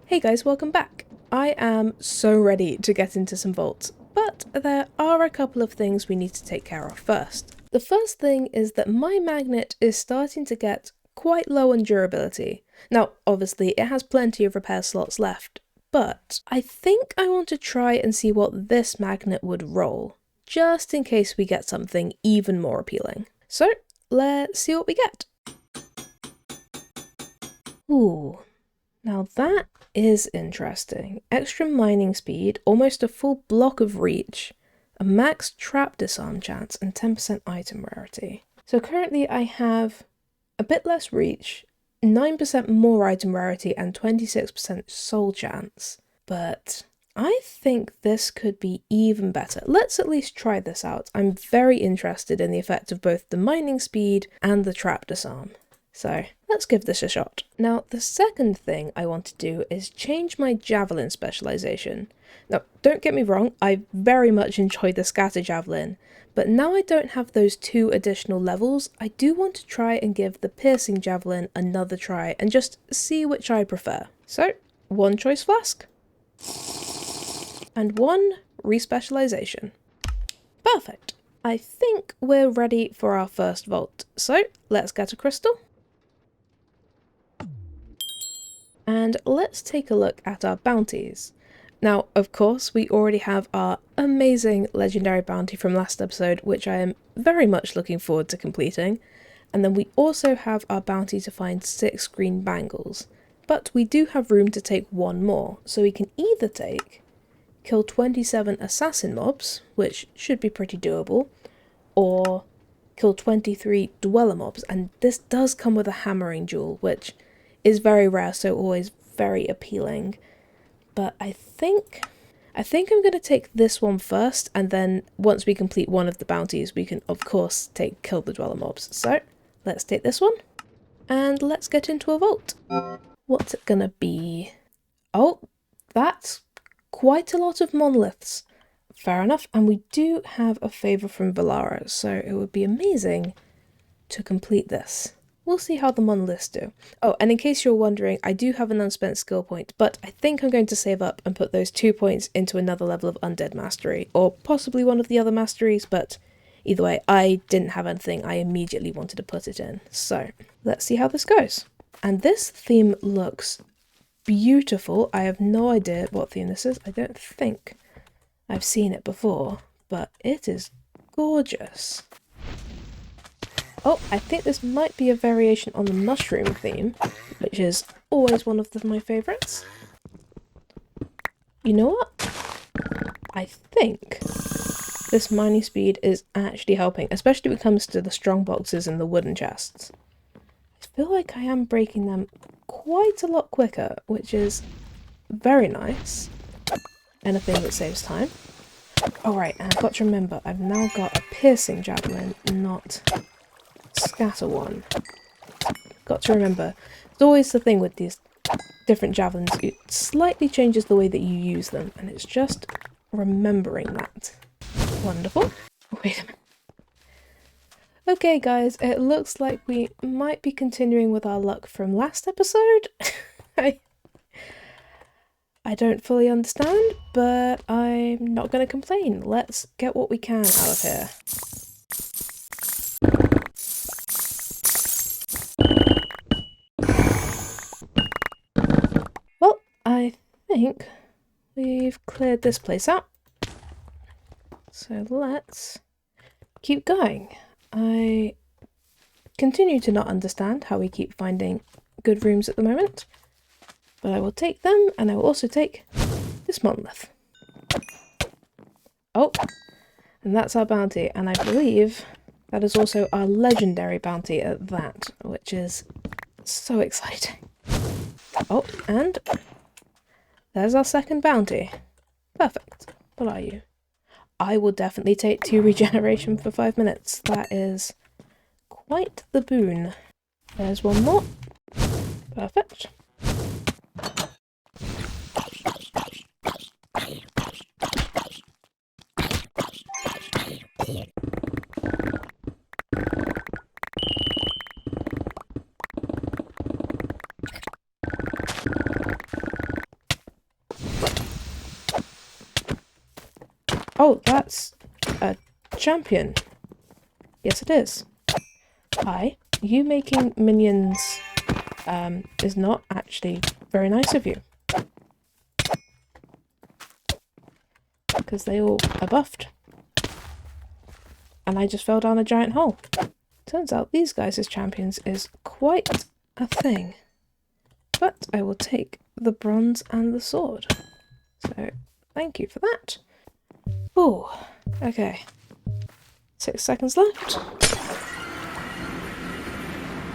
Hey guys, welcome back. I am so ready to get into some vaults, but there are a couple of things we need to take care of first. The first thing is that my magnet is starting to get quite low on durability. Now, obviously it has plenty of repair slots left, but I think I want to try and see what this magnet would roll, just in case we get something even more appealing. So, let's see what we get. Ooh. Now that is interesting. Extra mining speed, almost a full block of reach, a max trap disarm chance, and 10% item rarity. So currently I have a bit less reach, 9% more item rarity, and 26% soul chance. But I think this could be even better. Let's at least try this out. I'm very interested in the effect of both the mining speed and the trap disarm. So let's give this a shot. Now, the second thing I want to do is change my javelin specialization. Now, don't get me wrong, I very much enjoy the scatter javelin, but now I don't have those 2 additional levels, I do want to try and give the piercing javelin another try and just see which I prefer. So, 1 choice flask, and 1 respecialization. Perfect. I think we're ready for our first vault, so let's get a crystal. And let's take a look at our bounties. Now, of course, we already have our amazing legendary bounty from last episode, which I am very much looking forward to completing. And then we also have our bounty to find 6 green bangles. But we do have room to take 1 more, so we can either take kill 27 assassin mobs, which should be pretty doable, or kill 23 dweller mobs, and this does come with a hammering jewel, which is very rare, so always very appealing. But I think I'm going to take this one first, and then once we complete one of the bounties, we can of course take kill the dweller mobs. So let's take this one, and let's get into a vault. What's it gonna be? Oh, that's quite a lot of monoliths. Fair enough, and we do have a favour from Valara, so it would be amazing to complete this. We'll see how the monoliths do. Oh, and in case you're wondering, I do have an unspent skill point, but I think I'm going to save up and put those 2 points into another level of Undead Mastery, or possibly one of the other masteries, but either way, I didn't have anything I immediately wanted to put it in. So, let's see how this goes. And this theme looks beautiful. I have no idea what theme this is. I don't think I've seen it before, but it is gorgeous. Oh, I think this might be a variation on the mushroom theme, which is always one of my favourites. You know what? I think this mining speed is actually helping, especially when it comes to the strong boxes and the wooden chests. I feel like I am breaking them quite a lot quicker, which is very nice. Anything that saves time. Alright, and I've got to remember, I've now got a piercing javelin, not scatter one. Got to remember, it's always the thing with these different javelins, it slightly changes the way that you use them, and it's just remembering that. Wonderful. Wait a minute. Okay guys, it looks like we might be continuing with our luck from last episode. I don't fully understand, but I'm not going to complain. Let's get what we can out of here. Well, I think we've cleared this place out. So let's keep going. I continue to not understand how we keep finding good rooms at the moment, but I will take them, and I will also take this monolith. Oh, and that's our bounty, and I believe that is also our legendary bounty at that, which is so exciting. Oh, and there's our second bounty. Perfect. What are you? I will definitely take 2 regeneration for 5 minutes. That is quite the boon. There's one more. Perfect. Oh, that's a champion. Yes, it is. Hi. You making minions is not actually very nice of you. Because they all are buffed. And I just fell down a giant hole. Turns out these guys as champions is quite a thing. But I will take the bronze and the sword. So, thank you for that. Oh, okay. 6 seconds left.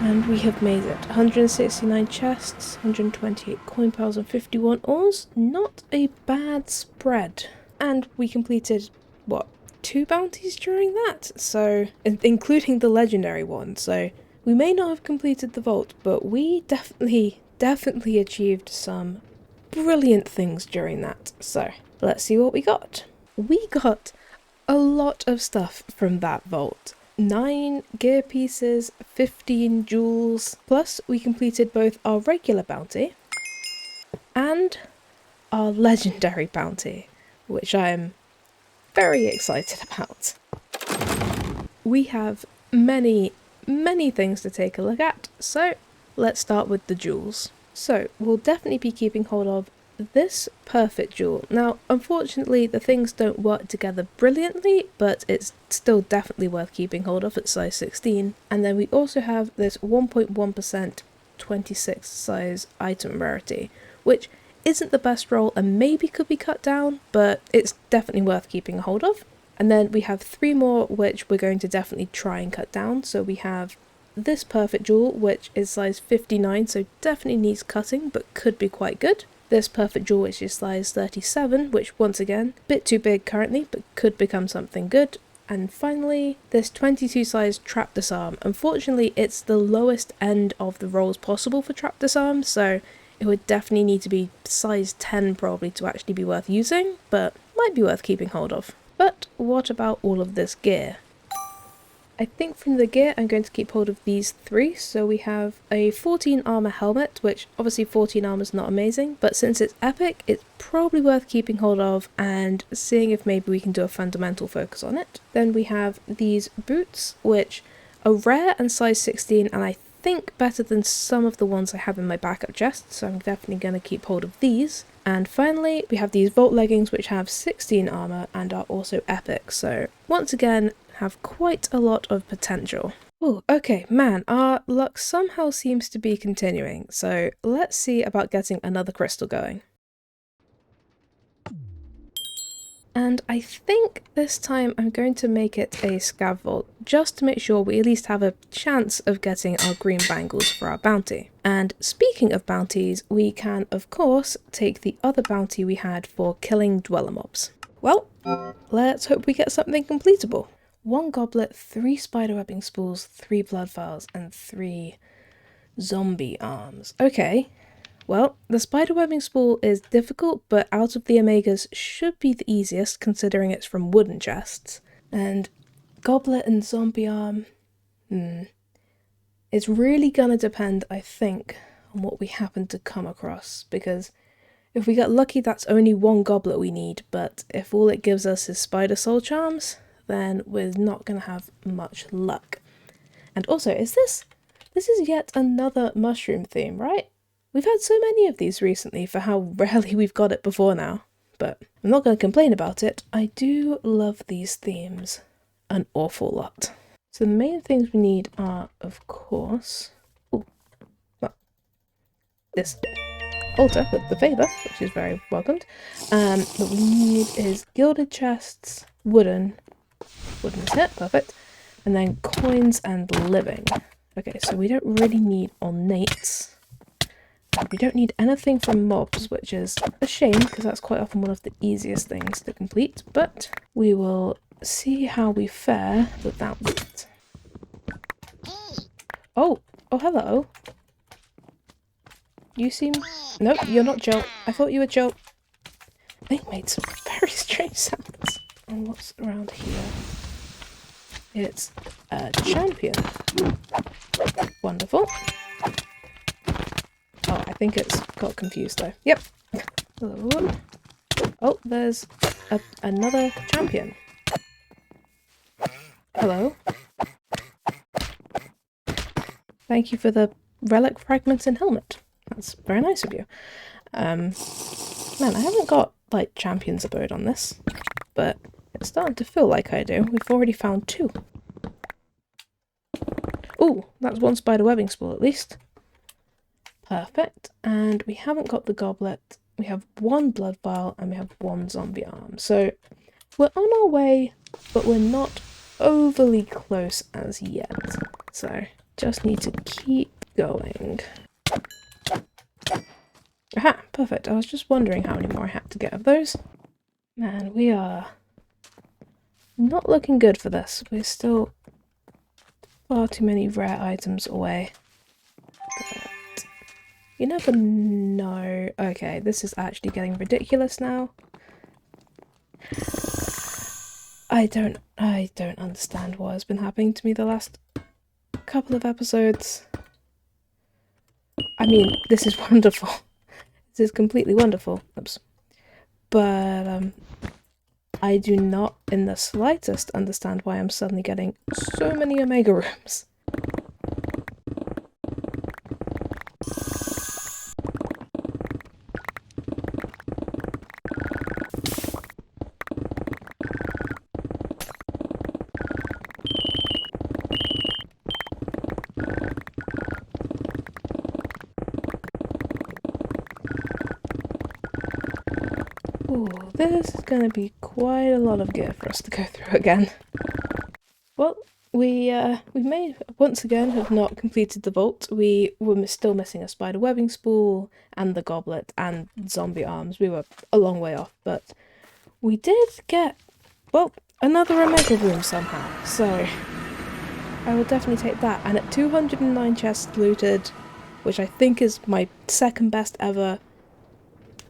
And we have made it. 169 chests, 128 coin piles and 51 ores. Not a bad spread. And we completed, what, 2 bounties during that? So, including the legendary one. So, we may not have completed the vault, but we definitely achieved some brilliant things during that. So, let's see what we got. We got a lot of stuff from that vault. 9 gear pieces, 15 jewels, plus we completed both our regular bounty and our legendary bounty, which I am very excited about. We have many things to take a look at, so let's start with the jewels. So we'll definitely be keeping hold of this perfect jewel. Now, unfortunately, the things don't work together brilliantly, but it's still definitely worth keeping hold of at size 16. And then we also have this 1.1% 26 size item rarity, which isn't the best roll and maybe could be cut down, but it's definitely worth keeping a hold of. And then we have 3 more which we're going to definitely try and cut down. So we have this perfect jewel, which is size 59, so definitely needs cutting, but could be quite good. This perfect jewel, which is size 37, which once again, a bit too big currently, but could become something good. And finally, this 22 size trap disarm. Unfortunately, it's the lowest end of the rolls possible for trap disarm, so it would definitely need to be size 10 probably to actually be worth using, but might be worth keeping hold of. But what about all of this gear? I think from the gear I'm going to keep hold of these 3, so we have a 14 armor helmet, which obviously 14 armor is not amazing, but since it's epic, it's probably worth keeping hold of and seeing if maybe we can do a fundamental focus on it. Then we have these boots, which are rare and size 16, and I think better than some of the ones I have in my backup chest, so I'm definitely going to keep hold of these. And finally, we have these Vault leggings, which have 16 armor and are also epic, so once again, have quite a lot of potential. Oh, okay, man, our luck somehow seems to be continuing, so let's see about getting another crystal going. And I think this time I'm going to make it a scav vault, just to make sure we at least have a chance of getting our green bangles for our bounty. And speaking of bounties, we can of course take the other bounty we had for killing dweller mobs. Well, let's hope we get something completable. 1 goblet, 3 spiderwebbing spools, 3 blood vials, and 3 zombie arms. Okay, well, the spiderwebbing spool is difficult, but out of the omegas should be the easiest considering it's from wooden chests. And goblet and zombie arm, it's really gonna depend, I think, on what we happen to come across, because if we get lucky that's only 1 goblet we need, but if all it gives us is spider soul charms, then we're not going to have much luck. And also, this is yet another mushroom theme, right? We've had so many of these recently for how rarely we've got it before now, but I'm not going to complain about it. I do love these themes an awful lot. So the main things we need are, of course, this altar with the favor, which is very welcomed. What we need is gilded chests, wooden hit, perfect, and then coins and living. Okay, so we don't really need ornates. We don't need anything from mobs, which is a shame because that's quite often one of the easiest things to complete, but we will see how we fare without it. Oh, hello. You seem... Nope, you're not Jill. I thought you were Jill. They made some very strange sounds. And what's around here? It's a champion. Wonderful. Oh, I think it's got confused though. Yep. Hello. Oh, there's another champion. Hello. Thank you for the relic fragments and helmet. That's very nice of you. Man, I haven't got, like, champion's abode on this, but it's starting to feel like I do. We've already found 2. Ooh, that's 1 spider webbing spool at least. Perfect. And we haven't got the goblet. We have 1 blood vial and we have 1 zombie arm. So we're on our way, but we're not overly close as yet. So just need to keep going. Aha, perfect. I was just wondering how many more I had to get of those. Man, we are not looking good for this. We're still far too many rare items away. But you never know. Okay, this is actually getting ridiculous now. I don't understand what has been happening to me the last couple of episodes. I mean, this is wonderful. This is completely wonderful. Oops. But I do not in the slightest understand why I'm suddenly getting so many Omega rooms. Ooh, this is going to be quite a lot of gear for us to go through again. Well, we may once again have not completed the vault. We were still missing a spider webbing spool and the goblet and zombie arms. We were a long way off, but we did get, well, another Omega room somehow. So I will definitely take that. And at 209 chests looted, which I think is my 2nd best ever,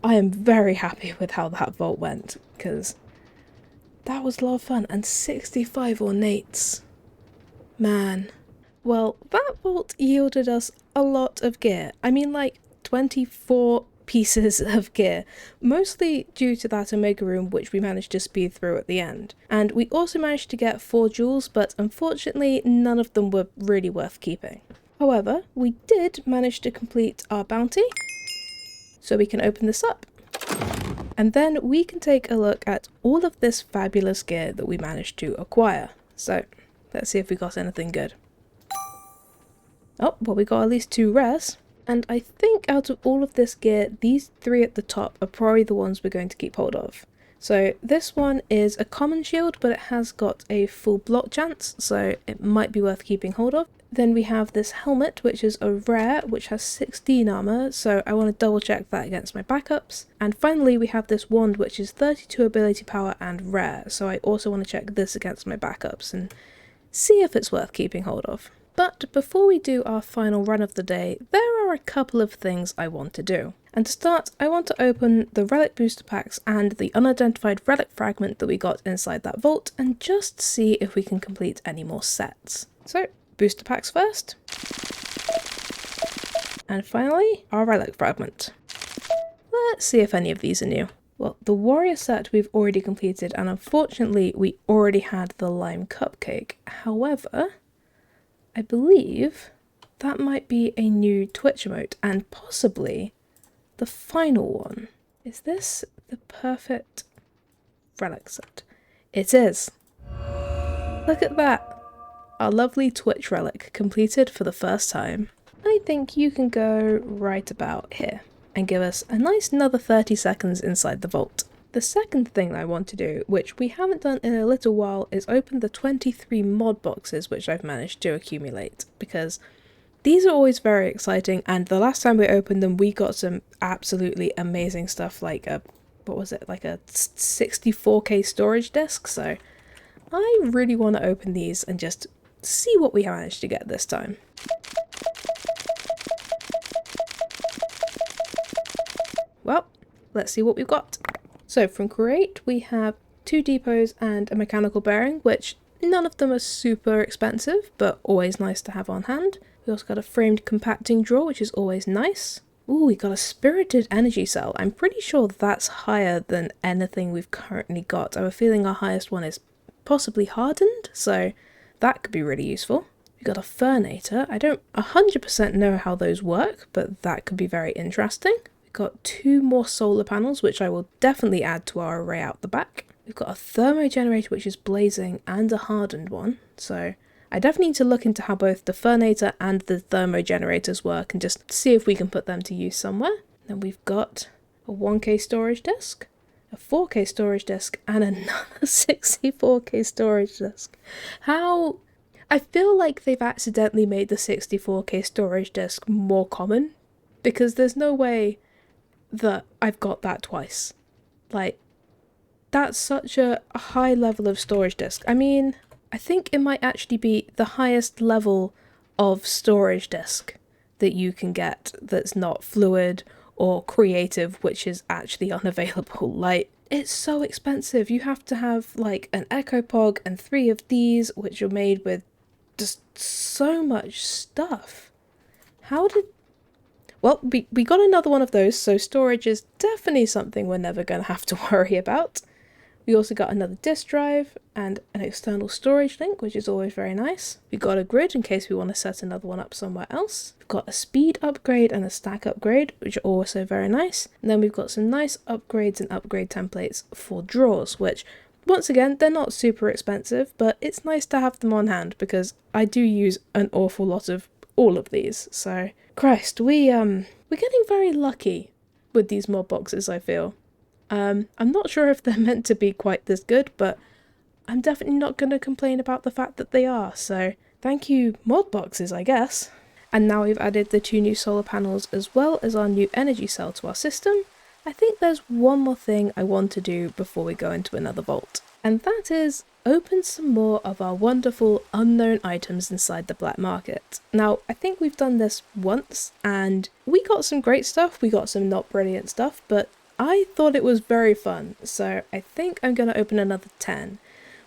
I am very happy with how that vault went, because that was a lot of fun. And 65 ornates. Man. Well, that vault yielded us a lot of gear. I mean, like, 24 pieces of gear. Mostly due to that Omega room, which we managed to speed through at the end. And we also managed to get 4 jewels, but unfortunately none of them were really worth keeping. However, we did manage to complete our bounty, so we can open this up. And then we can take a look at all of this fabulous gear that we managed to acquire. So, let's see if we got anything good. Oh, well, we got at least 2 rares. And I think out of all of this gear, these 3 at the top are probably the ones we're going to keep hold of. So this one is a common shield, but it has got a full block chance, so it might be worth keeping hold of. Then we have this helmet, which is a rare, which has 16 armor, so I want to double check that against my backups. And finally we have this wand, which is 32 ability power and rare, so I also want to check this against my backups and see if it's worth keeping hold of. But before we do our final run of the day, there are a couple of things I want to do. And to start, I want to open the relic booster packs and the unidentified relic fragment that we got inside that vault, and just see if we can complete any more sets. So, booster packs first. And finally, our relic fragment. Let's see if any of these are new. Well, the warrior set we've already completed, and unfortunately we already had the lime cupcake. However, I believe that might be a new Twitch emote, and possibly the final one. Is this the perfect relic set? It is. Look at that. Our lovely Twitch relic completed for the first time. I think you can go right about here and give us a nice another 30 seconds inside the vault. The second thing I want to do, which we haven't done in a little while, is open the 23 mod boxes which I've managed to accumulate, because these are always very exciting, and the last time we opened them we got some absolutely amazing stuff, like a, what was it, like a 64k storage disk, so I really want to open these and just see what we managed to get this time. Well, let's see what we've got. So from Create we have 2 depots and a mechanical bearing, which none of them are super expensive, but always nice to have on hand. We also got a framed compacting drawer, which is always nice. Ooh, we got a spirited energy cell. I'm pretty sure that's higher than anything we've currently got. I have a feeling our highest one is possibly hardened, so that could be really useful. We got a fernator. I don't 100% know how those work, but that could be very interesting. We've got 2 more solar panels, which I will definitely add to our array out the back. We've got a thermo generator, which is blazing, and a hardened one, so I definitely need to look into how both the fernator and the thermo generators work and just see if we can put them to use somewhere. Then we've got a 1K storage disk, a 4K storage disk, and another 64K storage disk. How? I feel like they've accidentally made the 64K storage disk more common, because there's no way that I've got that twice. Like, that's such a high level of storage disk. I mean, I think it might actually be the highest level of storage disk that you can get that's not fluid or creative, which is actually unavailable. Like, it's so expensive. You have to have like an EcoPog and 3 of these, which are made with just so much stuff. How did... Well, we got another one of those, so storage is definitely something we're never going to have to worry about. We also got another disk drive and an external storage link, which is always very nice. We got a grid in case we want to set another one up somewhere else. We've got a speed upgrade and a stack upgrade, which are also very nice. And then we've got some nice upgrades and upgrade templates for drawers, which, once again, they're not super expensive, but it's nice to have them on hand because I do use an awful lot of all of these. So, Christ, we're getting very lucky with these mod boxes, I feel. I'm not sure if they're meant to be quite this good, but I'm definitely not going to complain about the fact that they are, so thank you mod boxes, I guess. And now we've added the 2 new solar panels as well as our new energy cell to our system, I think there's one more thing I want to do before we go into another vault, and that is open some more of our wonderful unknown items inside the black market. Now, I think we've done this once, and we got some great stuff, we got some not brilliant stuff, but I thought it was very fun, so I think I'm going to open another 10.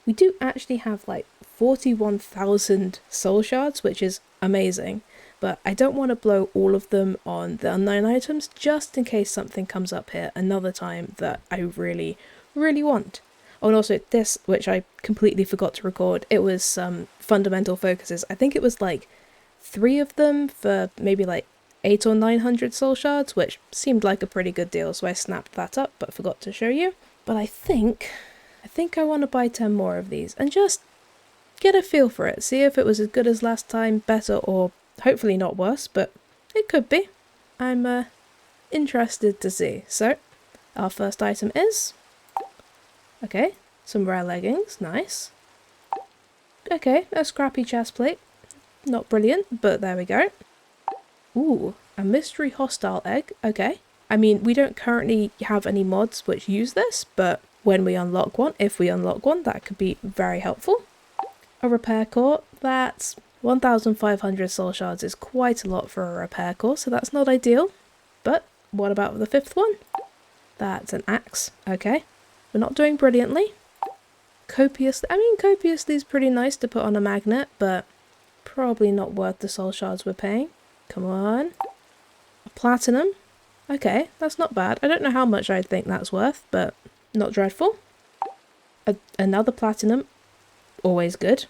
We do actually have like 41,000 soul shards, which is amazing, but I don't want to blow all of them on the unknown items just in case something comes up here another time that I really, really want. Oh, and also this, which I completely forgot to record, it was some fundamental focuses. I think it was like 3 of them for maybe like 800 or 900 soul shards, which seemed like a pretty good deal, so I snapped that up but forgot to show you. But I think I want to buy 10 more of these and just get a feel for it, see if it was as good as last time, better, or hopefully not worse, but it could be. I'm interested to see. So our first item is, okay, some rare leggings, nice. Okay, a scrappy chest plate, not brilliant, but there we go. Ooh, a mystery hostile egg, okay. I mean, we don't currently have any mods which use this, but when we unlock one, if we unlock one, that could be very helpful. A repair core, that's 1,500 soul shards is quite a lot for a repair core, so that's not ideal. But what about the 5th one? That's an axe, okay. We're not doing brilliantly. Copiously is pretty nice to put on a magnet, but probably not worth the soul shards we're paying. Come on. A platinum. Okay, that's not bad. I don't know how much I think that's worth, but not dreadful. Another platinum. Always good.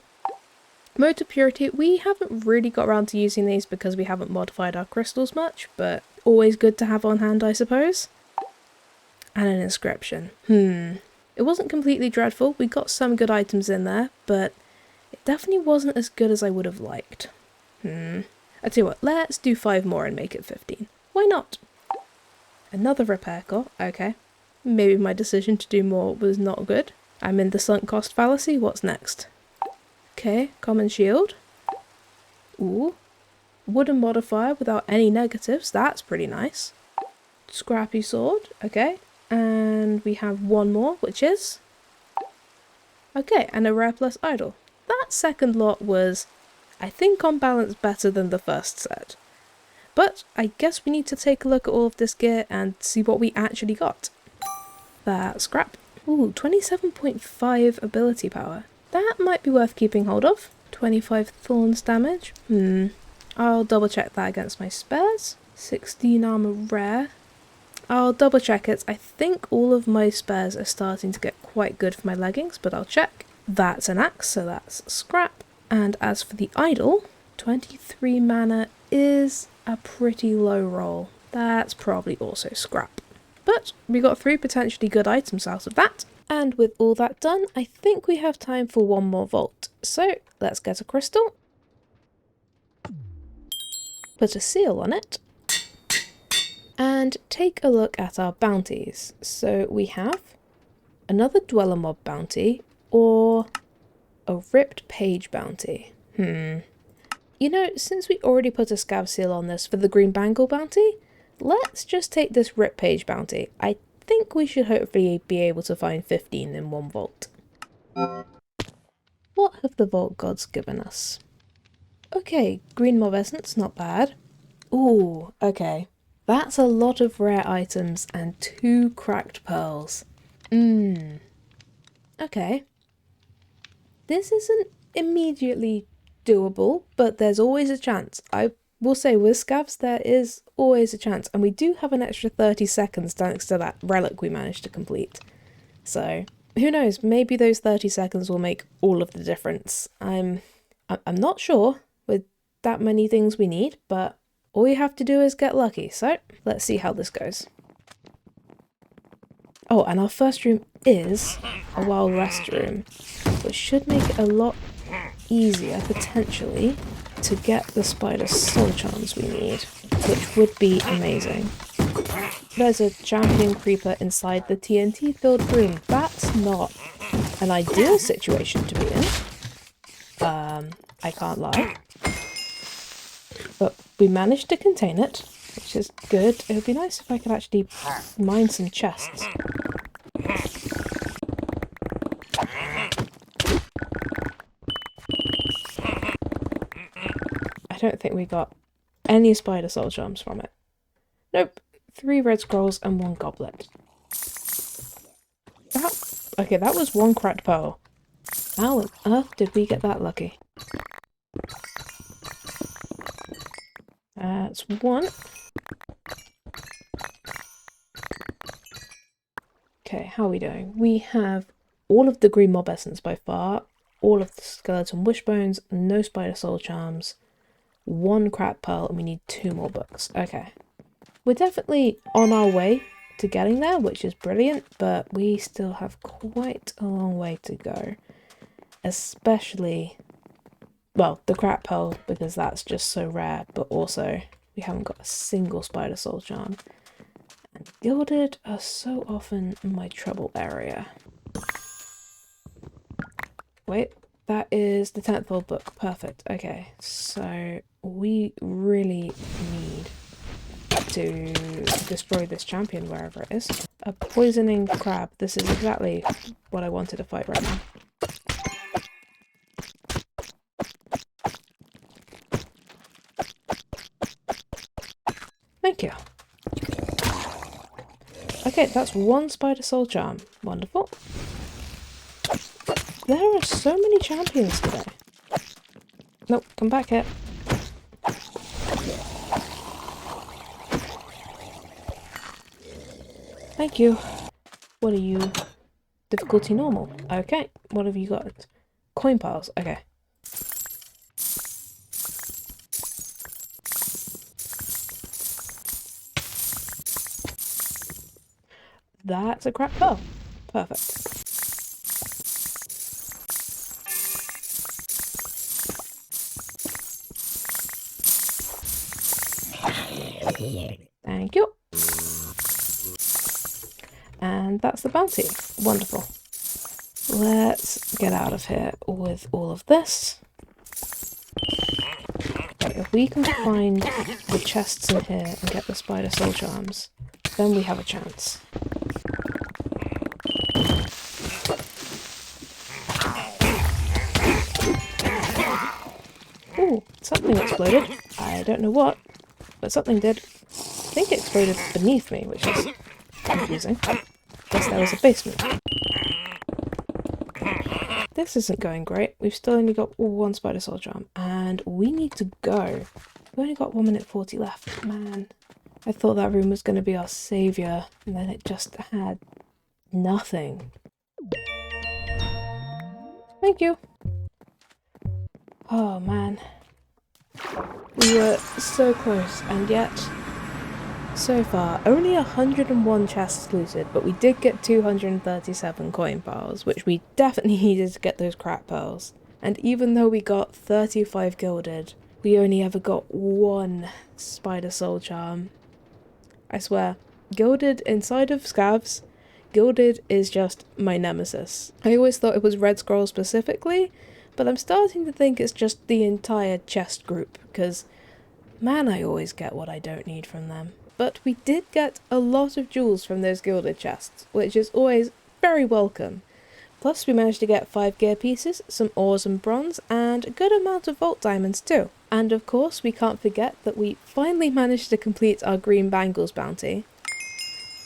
Motor purity. We haven't really got around to using these because we haven't modified our crystals much, but always good to have on hand, I suppose. And an inscription. It wasn't completely dreadful. We got some good items in there, but it definitely wasn't as good as I would have liked. I tell you what, let's do 5 more and make it 15. Why not? Another repair core, okay. Maybe my decision to do more was not good. I'm in the sunk cost fallacy, what's next? Okay, common shield. Ooh. Wooden modifier without any negatives, that's pretty nice. Scrappy sword, okay. And we have one more, which is... okay, and a rare plus idol. That second lot was, I think, on balance better than the first set. But I guess we need to take a look at all of this gear and see what we actually got. That's scrap. Ooh, 27.5 ability power. That might be worth keeping hold of. 25 thorns damage. I'll double check that against my spares. 16 armor rare. I'll double check it. I think all of my spares are starting to get quite good for my leggings, but I'll check. That's an axe, so that's scrap. And as for the idol, 23 mana is a pretty low roll. That's probably also scrap. But we got 3 potentially good items out of that. And with all that done, I think we have time for one more vault. So let's get a crystal, put a seal on it, and take a look at our bounties. So we have another Dweller Mob bounty or a Ripped Page bounty. You know, since we already put a Scav seal on this for the Green Bangle bounty, let's just take this Ripped Page bounty. I think we should hopefully be able to find 15 in one vault. What have the vault gods given us? Okay, Green Mob Essence, not bad. Ooh, okay. That's a lot of rare items and 2 cracked pearls. Okay. This isn't immediately doable, but there's always a chance. I will say with scavs there is always a chance, and we do have an extra 30 seconds thanks to that relic we managed to complete. So, who knows, maybe those 30 seconds will make all of the difference. I'm not sure with that many things we need, but all you have to do is get lucky, so let's see how this goes. Oh, and our first room is a wild rest room, which should make it a lot easier, potentially, to get the spider soul charms we need, which would be amazing. There's a champion creeper inside the TNT-filled room. That's not an ideal situation to be in. I can't lie. But we managed to contain it, which is good. It would be nice if I could actually mine some chests. I don't think we got any spider soul charms from it. Nope. 3 red scrolls and 1 goblet. Okay, that was 1 cracked pearl. How on earth did we get that lucky? That's 1. Okay, how are we doing? We have all of the green mob essence by far, all of the skeleton wishbones, no spider soul charms, 1 cracked pearl, and we need 2 more books. Okay. We're definitely on our way to getting there, which is brilliant, but we still have quite a long way to go. Especially, well, the cracked pearl, because that's just so rare, but also we haven't got a single spider soul charm. And gilded are so often my trouble area. Wait, that is the 10th old book. Perfect. Okay, so we really need to destroy this champion wherever it is. A poisoning crab. This is exactly what I wanted to fight right now. Thank you. Okay, that's 1 spider soul charm. Wonderful. There are so many champions today. Nope, come back here. Thank you. What are you? Difficulty normal. Okay, what have you got? Coin piles. Okay. That's a crap pearl. Perfect. Thank you. And that's the bounty. Wonderful. Let's get out of here with all of this. Okay, if we can find the chests in here and get the spider soul charms, then we have a chance. Ooh, something exploded. I don't know what, but something did. I think it exploded beneath me, which is confusing. Guess there was a basement. This isn't going great. We've still only got 1 spider soul charm, and we need to go. We've only got 1 minute 40 left. Man, I thought that room was going to be our saviour, and then it just had nothing. Thank you. Oh man. We were so close, and yet, so far, only 101 chests looted, but we did get 237 coin piles, which we definitely needed to get those crap pearls. And even though we got 35 gilded, we only ever got one spider soul charm. I swear, gilded inside of scavs, gilded is just my nemesis. I always thought it was red scroll specifically, but I'm starting to think it's just the entire chest group, because man, I always get what I don't need from them. But we did get a lot of jewels from those gilded chests, which is always very welcome. Plus we managed to get 5 gear pieces, some ores and bronze, and a good amount of vault diamonds too. And of course we can't forget that we finally managed to complete our green bangles bounty.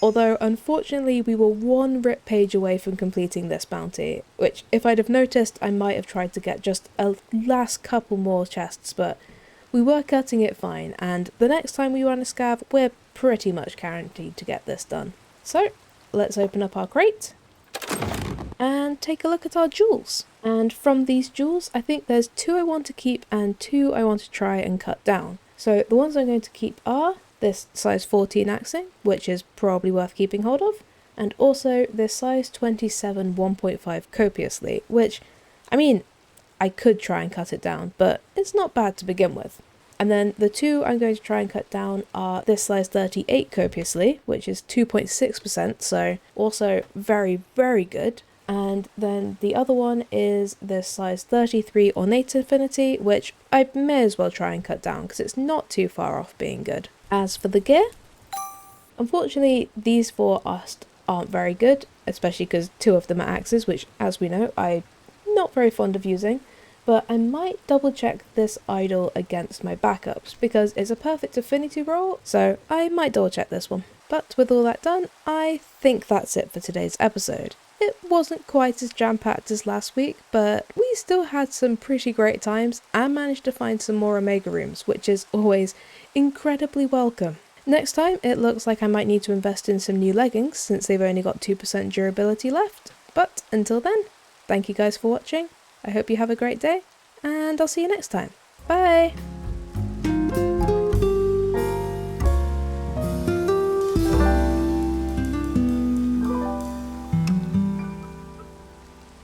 Although unfortunately we were one rip page away from completing this bounty, which if I'd have noticed I might have tried to get just a last couple more chests, but we were cutting it fine, and the next time we run a scav we're pretty much guaranteed to get this done. So let's open up our crate and take a look at our jewels. And from these jewels, I think there's 2 I want to keep and 2 I want to try and cut down. So the ones I'm going to keep are this size 14 axing, which is probably worth keeping hold of, and also this size 27 1.5 copiously, which, I mean, I could try and cut it down, but it's not bad to begin with. And then the 2 I'm going to try and cut down are this size 38 copiously, which is 2.6%, so also very, very good. And then the other one is this size 33 ornate infinity, which I may as well try and cut down because it's not too far off being good. As for the gear, unfortunately these 4 aren't very good, especially because 2 of them are axes, which as we know I'm not very fond of using. But I might double check this idol against my backups because it's a perfect affinity roll, so I might double check this one. But with all that done, I think that's it for today's episode. It wasn't quite as jam-packed as last week, but we still had some pretty great times and managed to find some more Omega rooms, which is always incredibly welcome. Next time, it looks like I might need to invest in some new leggings since they've only got 2% durability left. But until then, thank you guys for watching. I hope you have a great day, and I'll see you next time. Bye!